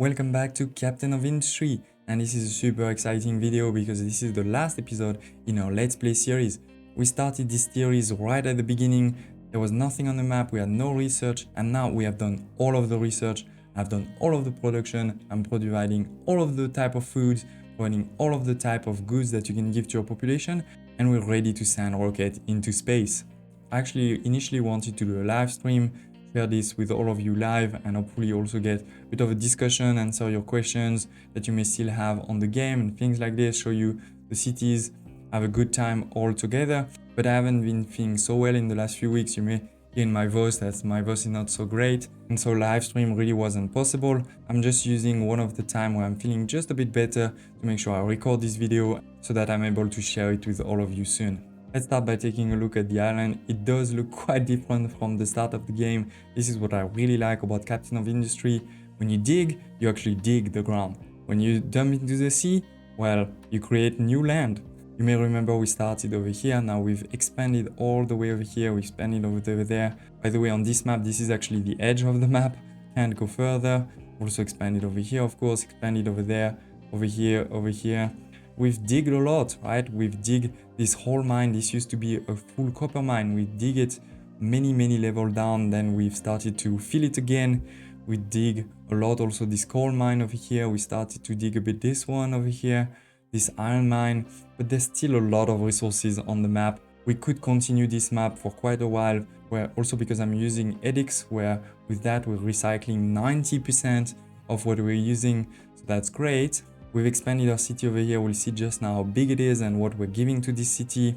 Welcome back to Captain of Industry, and this is a super exciting video because this is the last episode in our Let's Play series. We started this series right at the beginning, there was nothing on the map, we had no research, and now we have done all of the research, I've done all of the production, I'm providing all of the type of foods, providing all of the type of goods that you can give to your population, and we're ready to send a rocket into space. I actually initially wanted to do a live stream, share this with all of you live, and hopefully also get a bit of a discussion, answer your questions that you may still have on the game and things like this, show you the cities, have a good time all together. But I haven't been feeling so well in the last few weeks. You may hear in my voice that my voice is not so great, and so live stream really wasn't possible. I'm just using one of the time where I'm feeling just a bit better to make sure I record this video so that I'm able to share it with all of you soon. Let's start by taking a look at the island. It does look quite different from the start of the game. This is what I really like about Captain of Industry. When you dig, you actually dig the ground. When you dump into the sea, well, you create new land. You may remember we started over here, now we've expanded all the way over here, we expanded over there. By the way, on this map, this is actually the edge of the map, can't go further. Also expanded over here, of course, expanded over there, over here. We've digged a lot, right? We've digged this whole mine. This used to be a full copper mine. We dig it many levels down, then we've started to fill it again. We dig a lot also this coal mine over here. We started to dig a bit this one over here, this iron mine, but there's still a lot of resources on the map. We could continue this map for quite a while, where also because I'm using edX, where with that we're recycling 90% of what we're using, so that's great. We've expanded our city over here. We'll see just now how big it is and what we're giving to this city.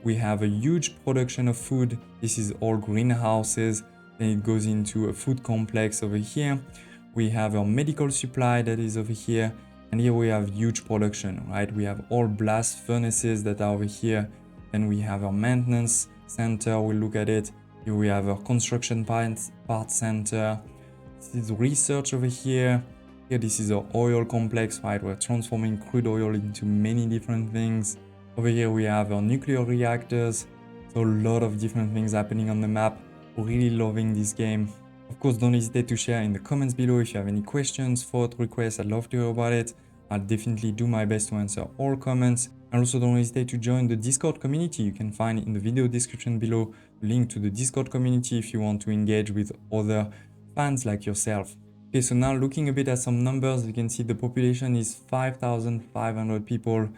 We have a huge production of food. This is all greenhouses. Then it goes into a food complex over here. We have our medical supply that is over here. And here we have huge production, right? We have all blast furnaces that are over here. Then we have our maintenance center. We'll look at it. Here we have our construction parts center. This is research over here. Here, this is our oil complex, right? We're transforming crude oil into many different things. Over here, we have our nuclear reactors. So a lot of different things happening on the map. Really loving this game. Of course, don't hesitate to share in the comments below if you have any questions, thoughts, requests. I'd love to hear about it. I'll definitely do my best to answer all comments. And also don't hesitate to join the Discord community. You can find in the video description below a link to the Discord community if you want to engage with other fans like yourself. Okay, so now looking a bit at some numbers, you can see the population is 5,500 people.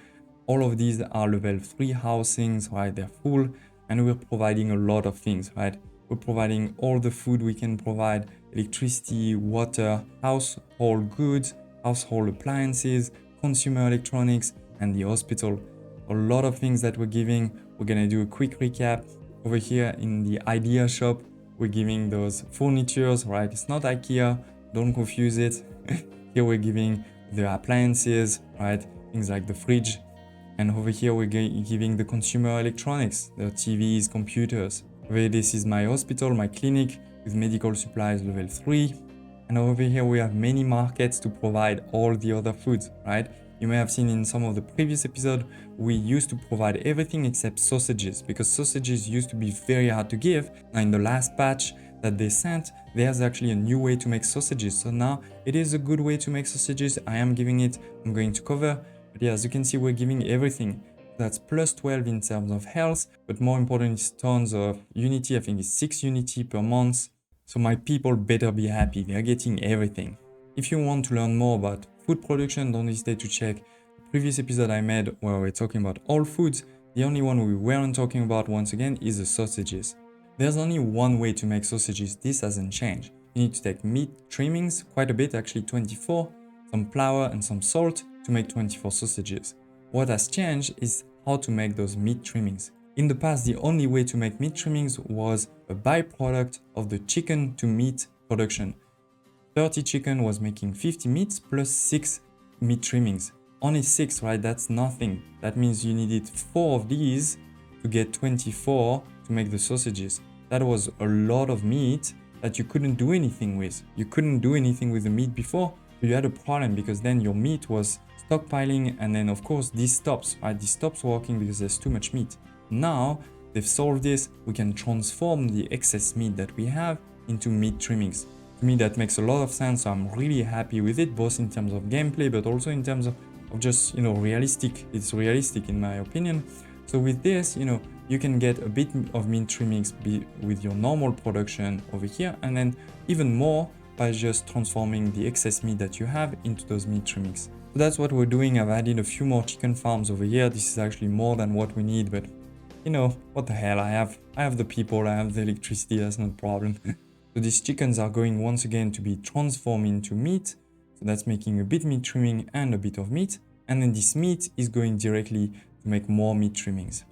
All of these are level 3 housings, right? They're full, and we're providing a lot of things, right? We're providing all the food we can provide, electricity, water, household goods, household appliances, consumer electronics, and the hospital. A lot of things that we're giving. We're gonna do a quick recap. Over here in the idea shop, we're giving those furnitures, right? It's not IKEA. Don't confuse it. Here we're giving the appliances, right? Things like the fridge. And over here we're giving the consumer electronics, the TVs, computers. Over here, this is my hospital, my clinic with medical supplies level 3. And over here we have many markets to provide all the other foods, right? You may have seen in some of the previous episodes, we used to provide everything except sausages, because sausages used to be very hard to give. Now in the last patch that they sent, there's actually a new way to make sausages. So now it is a good way to make sausages. I am giving it, I'm going to cover. But yeah, as you can see, we're giving everything. That's plus 12 in terms of health, but more important is tons of unity. I think it's 6 unity per month. So my people better be happy. They're getting everything. If you want to learn more about food production, don't hesitate to check the previous episode I made where we're talking about all foods. The only one we weren't talking about once again is the sausages. There's only one way to make sausages, this hasn't changed. You need to take meat trimmings, quite a bit, actually 24, some flour and some salt to make 24 sausages. What has changed is how to make those meat trimmings. In the past, the only way to make meat trimmings was a byproduct of the chicken to meat production. 30 chicken was making 50 meats plus 6 meat trimmings. Only 6, right? That's nothing. That means you needed 4 of these to get 24 to make the sausages. That was a lot of meat that you couldn't do anything with. You couldn't do anything with the meat before, but you had a problem because then your meat was stockpiling, and then of course this stops, right? This stops working because there's too much meat. Now they've solved this. We can transform the excess meat that we have into meat trimmings. To me, that makes a lot of sense. So I'm really happy with it, both in terms of gameplay, but also in terms of just, realistic. It's realistic in my opinion. So with this, you can get a bit of meat trimmings with your normal production over here, and then even more by just transforming the excess meat that you have into those meat trimmings. So that's what we're doing. I've added a few more chicken farms over here. This is actually more than what we need, but what the hell, I have the people, I have the electricity, that's not a problem. So these chickens are going once again to be transformed into meat. So that's making a bit meat trimming and a bit of meat. And then this meat is going directly to make more meat trimmings.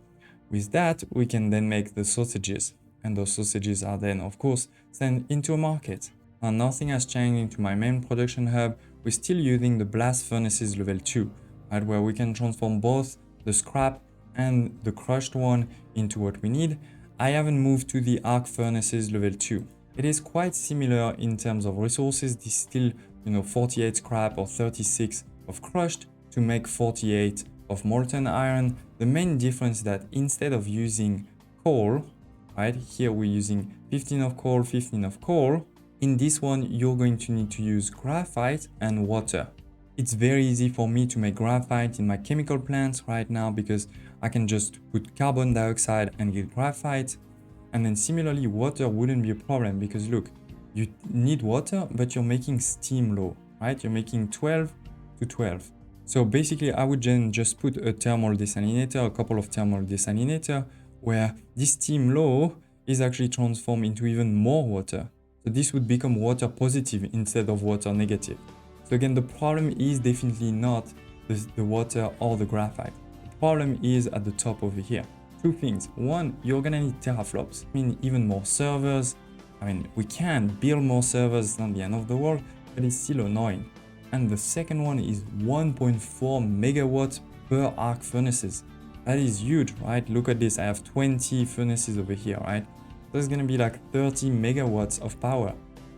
With that, we can then make the sausages. And those sausages are then, of course, sent into a market. Now, nothing has changed into my main production hub. We're still using the blast furnaces level 2, right, where we can transform both the scrap and the crushed one into what we need. I haven't moved to the arc furnaces level 2. It is quite similar in terms of resources. This is still, 48 scrap or 36 of crushed to make 48 of molten iron. The main difference is that instead of using coal, right, here we're using 15 of coal, 15 of coal. In this one, you're going to need to use graphite and water. It's very easy for me to make graphite in my chemical plants right now because I can just put carbon dioxide and get graphite. And then similarly, water wouldn't be a problem because look, you need water, but you're making steam low, right? You're making 12 to 12. So basically, I would then just put a thermal desalinator, a couple of thermal desalinator, where this steam low is actually transformed into even more water. So this would become water positive instead of water negative. So again, the problem is definitely not the water or the graphite. The problem is at the top over here. Two things. One, you're gonna need teraflops. Even more servers. We can build more servers, it's not the end of the world, but it's still annoying. And the second one is 1.4 megawatts per arc furnaces. That is huge, right? Look at this, I have 20 furnaces over here, right? So it's gonna be like 30 megawatts of power.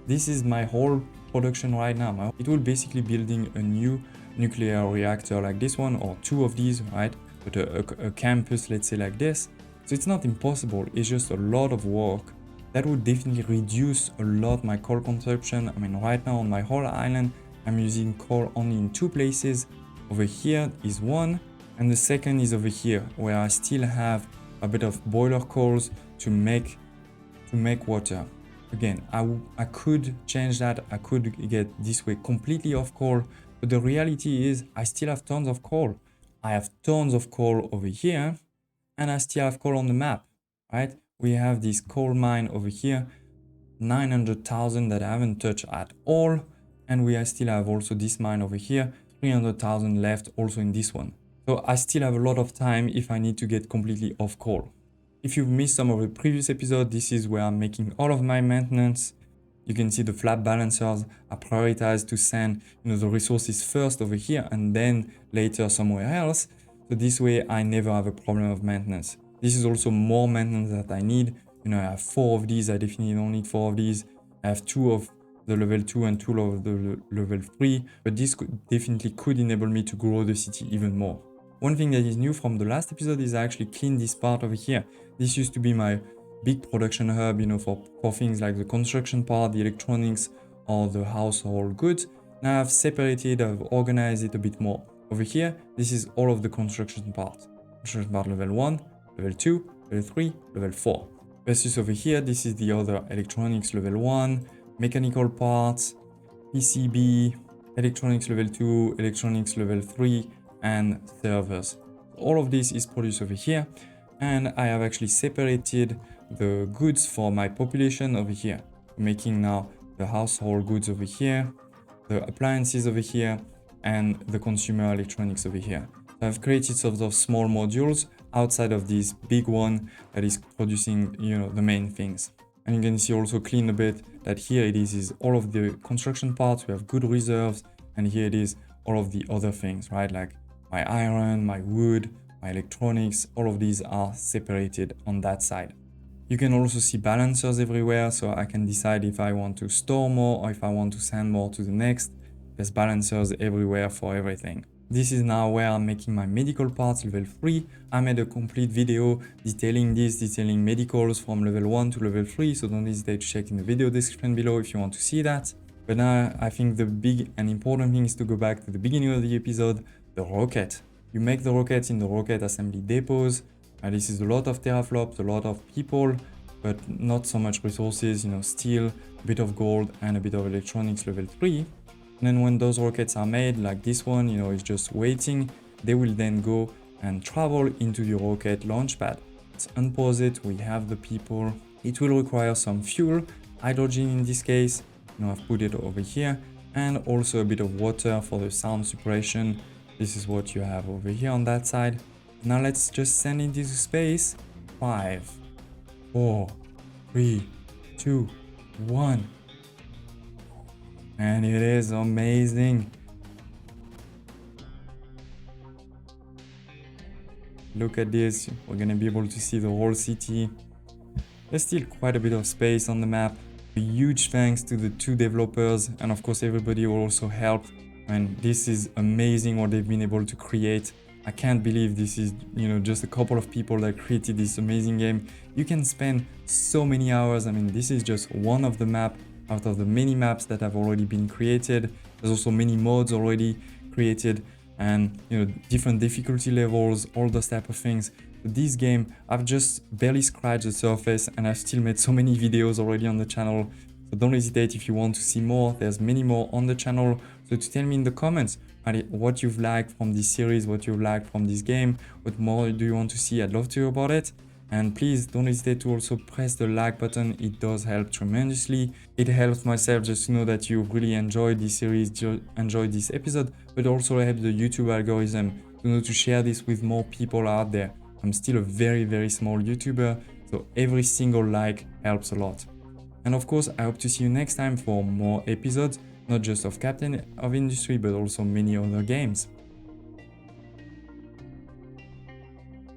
This is my whole production right now. It will basically building a new nuclear reactor like this one, or two of these, right? But a campus, let's say like this. So it's not impossible, it's just a lot of work. That would definitely reduce a lot my coal consumption. Right now on my whole island, I'm using coal only in two places. Over here is one, and the second is over here, where I still have a bit of boiler coals to make water. Again, I could change that. I could get this way completely off coal, but the reality is I still have tons of coal. I have tons of coal over here, and I still have coal on the map, right? We have this coal mine over here, 900,000 that I haven't touched at all. And we still have also this mine over here, 300,000 left also in this one. So I still have a lot of time if I need to get completely off coal. If you've missed some of the previous episodes, this is where I'm making all of my maintenance. You can see the flap balancers are prioritized to send the resources first over here and then later somewhere else. So this way I never have a problem of maintenance. This is also more maintenance that I need. I have 4 of these. I definitely don't need 4 of these. I have 2 of the level 2 and 2 of the level 3, but this definitely could enable me to grow the city even more. One thing that is new from the last episode is I actually cleaned this part over here. This used to be my big production hub, for things like the construction part, the electronics, or the household goods. Now I've separated, I've organized it a bit more. Over here, this is all of the construction part. Construction part level 1, level 2, level 3, level 4. Versus over here, this is the other electronics level 1, mechanical parts, PCB, electronics level 2, electronics level 3, and servers. All of this is produced over here, and I have actually separated the goods for my population over here, making now the household goods over here, the appliances over here, and the consumer electronics over here. So I've created sort of small modules outside of this big one that is producing, the main things. And you can see also clean a bit that here it is all of the construction parts, we have good reserves, and here it is all of the other things, right? Like my iron, my wood, my electronics, all of these are separated on that side. You can also see balancers everywhere, so I can decide if I want to store more or if I want to send more to the next. There's balancers everywhere for everything. This is now where I'm making my medical parts level 3. I made a complete video detailing medicals from level 1 to level 3, so don't hesitate to check in the video description below if you want to see that. But now I think the big and important thing is to go back to the beginning of the episode, the rocket. You make the rocket in the rocket assembly depots. This is a lot of teraflops, a lot of people, but not so much resources, steel, a bit of gold and a bit of electronics level 3. And then when those rockets are made, like this one, it's just waiting, they will then go and travel into the rocket launch pad. Let's unpause it, we have the people. It will require some fuel, hydrogen in this case, I've put it over here, and also a bit of water for the sound suppression. This is what you have over here on that side. Now let's just send it into space. 5, 4, 3, 2, 1. And it is amazing. Look at this, we're gonna be able to see the whole city. There's still quite a bit of space on the map. A huge thanks to the 2 developers, and of course everybody who also helped. And this is amazing what they've been able to create. I can't believe this is, just a couple of people that created this amazing game. You can spend so many hours. I mean, this is just one of the map out of the many maps that have already been created. There's also many mods already created, and different difficulty levels, all those type of things. This game, I've just barely scratched the surface, and I've still made so many videos already on the channel. So don't hesitate if you want to see more. There's many more on the channel. So to tell me in the comments what you've liked from this series, what you've liked from this game, what more do you want to see. I'd love to hear about it. And please don't hesitate to also press the like button. It does help tremendously. It helps myself just to know that you really enjoyed this series, enjoyed this episode, but also helps the YouTube algorithm to know to share this with more people out there. I'm still a very, very small YouTuber, so every single like helps a lot. And of course, I hope to see you next time for more episodes, not just of Captain of Industry, but also many other games.